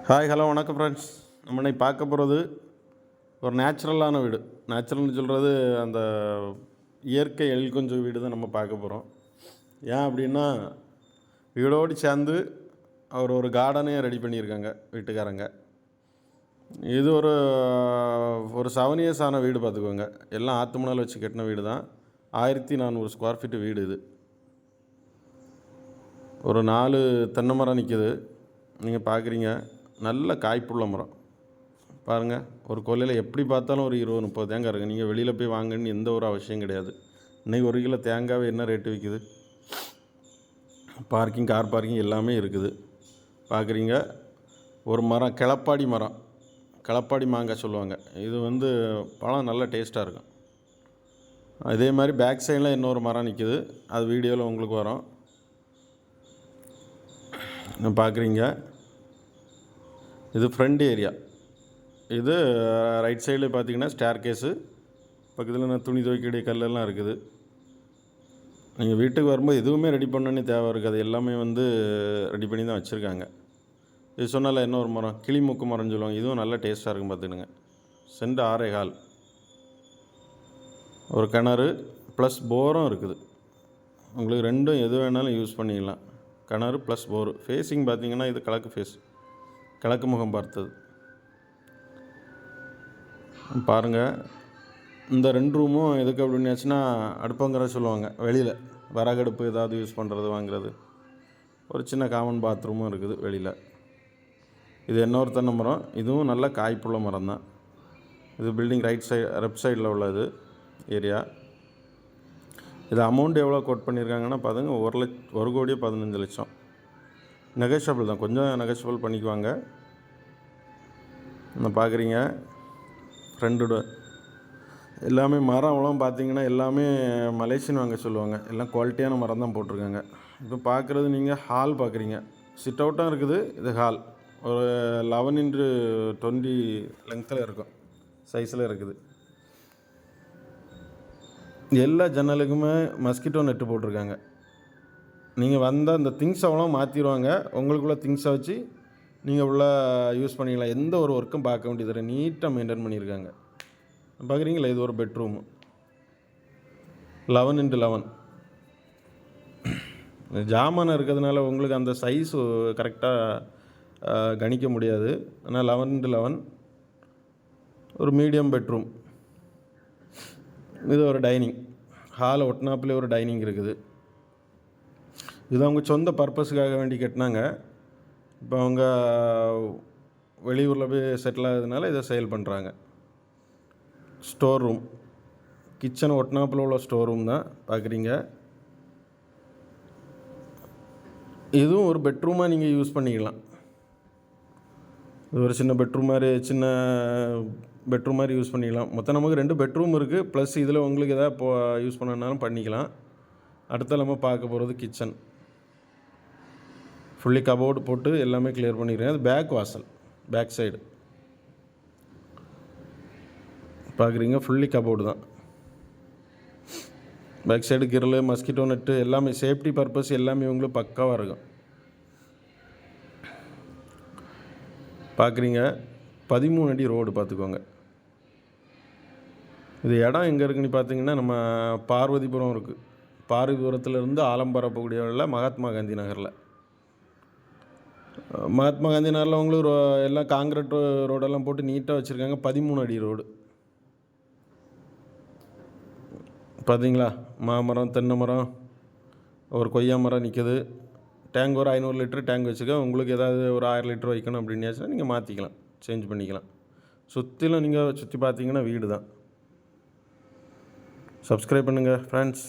Hi hello வணக்கம் friends. நம்ம இன்னைக்கு பார்க்க போகிறது ஒரு நேச்சுரலான வீடு. நேச்சுரல்னு சொல்கிறது அந்த இயற்கை கொஞ்சம் வீடு தான் நம்ம பார்க்க போகிறோம். ஏன் அப்படின்னா, வீடோடு சேர்ந்து அவர் ஒரு கார்டனே ரெடி பண்ணியிருக்காங்க வீட்டுக்காரங்க. இது ஒரு ஒரு 7 இயர்ஸ் ஆன வீடு பார்த்துக்கோங்க. எல்லாம் ஆற்று மணல் வச்சு கட்டின வீடு தான். 1400 ஸ்கொயர் ஃபீட்டு வீடு இது. ஒரு 4 தென்னை மரம் நிற்கிது, நீங்கள் பார்க்குறீங்க. நல்ல காய்ப்புள்ள மரம் பாருங்கள். ஒரு கொல்லையில் எப்படி பார்த்தாலும் ஒரு 20-30 தேங்காய் இருக்குது. நீங்கள் வெளியில் போய் வாங்கன்னு எந்த ஒரு அவசியம் கிடையாது. இன்றைக்கி 1 கிலோ தேங்காய் என்ன ரேட்டு விற்கிது? பார்க்கிங், கார் பார்க்கிங் எல்லாமே இருக்குது. பார்க்குறீங்க. ஒரு மரம் கிளப்பாடி மரம், கிளப்பாடி மாங்காய் சொல்லுவாங்க. இது பழம் நல்ல டேஸ்ட்டாக இருக்கும். இதே மாதிரி பேக் சைடில் இன்னொரு மரம் நிற்கிது, அது வீடியோவில் உங்களுக்கு வரும். பார்க்குறீங்க. இது ஃப்ரண்ட் ஏரியா. இது ரைட் சைடில் பார்த்தீங்கன்னா ஸ்டேர் கேஸு, பக்கத்தில் நான் துணி துவைக்கக்கூடிய கல்லெல்லாம் இருக்குது. நீங்கள் வீட்டுக்கு வரும்போது எதுவுமே ரெடி பண்ணணுன்னு தேவை இருக்காது. எல்லாமே ரெடி பண்ணி தான் வச்சுருக்காங்க. இது சொன்னால இன்னொரு மரம் கிளிமூக்கு மரம்னு சொல்லுவாங்க. இதுவும் நல்ல டேஸ்ட்டாக இருக்கும் பார்த்துக்கிடுங்க. சென்ட் 6.25. ஒரு கிணறு ப்ளஸ் போரும் இருக்குது. உங்களுக்கு ரெண்டும் எது வேணாலும் யூஸ் பண்ணிக்கலாம். கிணறு ப்ளஸ் போரு. ஃபேஸிங் பார்த்திங்கன்னா இது கிழக்கு ஃபேஸ், கிழக்கு முகம் பார்த்தது. பாருங்கள். இந்த 2 ரூமும் எதுக்கு அப்படின்னாச்சுன்னா, அடுப்பங்கிற சொல்லுவாங்க. வெளியில் விறகடுப்பு ஏதாவது யூஸ் பண்ணுறது வாங்குறது. ஒரு சின்ன காமன் பாத்ரூமும் இருக்குது வெளியில். இது இன்னொரு தென்னை மரம். இதுவும் நல்ல காய்ப்புள்ள மரம் தான். இது பில்டிங் லெஃப்ட் சைடில் உள்ளது ஏரியா. இது அமௌண்ட் எவ்வளோ கோட் பண்ணியிருக்காங்கன்னா பாருங்க, 1,15,00,000. நெகோஷியபிள் தான், கொஞ்சம் நெகோஷியபிள் பண்ணிக்குவாங்க. இன்னும் பார்க்குறீங்க. ஃப்ரெண்டோட எல்லாமே மரம்லாம் பார்த்தீங்கன்னா எல்லாமே மலேசியன் வாங்க சொல்லுவாங்க. எல்லாம் குவாலிட்டியான மரம் தான் போட்டிருக்காங்க. இப்போ பார்க்குறது நீங்கள் ஹால் பார்க்குறீங்க. சிட் அவுட்டும் இருக்குது. இது ஹால் ஒரு 11x20 லெங்த்தில் இருக்கும், சைஸில் இருக்குது. எல்லா ஜன்னலுக்குமே மஸ்கிட்டோ நெட்டு போட்டிருக்காங்க. நீங்கள் வந்தால் அந்த திங்ஸ் அவ்வளோ மாற்றிடுவாங்க. உங்களுக்குள்ள திங்ஸை வச்சு நீங்கள் உள்ள யூஸ் பண்ணிக்கலாம். எந்த ஒரு ஒர்க்கும் பார்க்க வேண்டியது நீட்டாக மெயின்டைன் பண்ணியிருக்காங்க. பார்க்குறீங்களா. இது ஒரு பெட்ரூமு 11x11. ஜாமான் இருக்கிறதுனால உங்களுக்கு அந்த சைஸு கரெக்டாக கணிக்க முடியாது. ஆனால் 11x11 ஒரு மீடியம் பெட்ரூம். இது ஒரு டைனிங் ஹாலை ஒட்டினாப்பிலே ஒரு டைனிங் இருக்குது. இது அவங்க சொந்த பர்பஸுக்காக வேண்டி கட்டினாங்க. இப்போ அவங்க வெளியூரில் போய் செட்டில் ஆகுறதுனால இதை சேல் பண்ணுறாங்க. ஸ்டோர் ரூம், கிச்சன் ஒட்டினாப்பில் உள்ள ஸ்டோர் ரூம் தான் பார்க்குறீங்க. இதுவும் ஒரு பெட்ரூமாக நீங்கள் யூஸ் பண்ணிக்கலாம். இது ஒரு சின்ன பெட்ரூம் மாதிரி யூஸ் பண்ணிக்கலாம். மொத்தம் நமக்கு 2 பெட்ரூம் இருக்குது. ப்ளஸ் இதில் உங்களுக்கு எதாவது யூஸ் பண்ணனாலும் பண்ணிக்கலாம். அடுத்த நம்ம பார்க்க போகிறது கிச்சன். ஃபுல்லி கபோர்டு போட்டு எல்லாமே கிளியர் பண்ணிக்கிறேன். அது பேக் வாசல், பேக் சைடு பார்க்குறீங்க. ஃபுல்லி கபோர்டு தான். Back side grill, mosquito net எல்லாமே சேஃப்டி பர்பஸ் எல்லாமே உங்களுக்கு பக்காவாக இருக்கும். பார்க்குறீங்க. 13 அடி ரோடு பார்த்துக்கோங்க. இது இடம் எங்கே இருக்குன்னு பார்த்தீங்கன்னா, நம்ம பார்வதிபுரம் இருக்குது. பார்வதிபுரத்துலேருந்து ஆலம்பரம் போகக்கூடிய மகாத்மா காந்தி நகரில். மகாத்மா காந்தி நகரில் உங்களுக்கு எல்லாம் காங்கிரீட் ரோடெல்லாம் போட்டு நீட்டாக வச்சுருக்காங்க. 13 அடி ரோடு பார்த்தீங்களா. மாமரம், தென்னை மரம், ஒரு கொய்யா மரம் நிற்கிது. டேங்க் ஒரு 500 லிட்டர் டேங்க் வச்சுக்க. உங்களுக்கு ஏதாவது ஒரு 1000 லிட்டர் வைக்கணும் அப்படின்னாச்சுன்னா நீங்கள் மாற்றிக்கலாம், சேஞ்ச் பண்ணிக்கலாம். சுற்றிலும் நீங்கள் சுற்றி பார்த்தீங்கன்னா வீடு தான். சப்ஸ்கிரைப் பண்ணுங்கள் ஃப்ரெண்ட்ஸ்.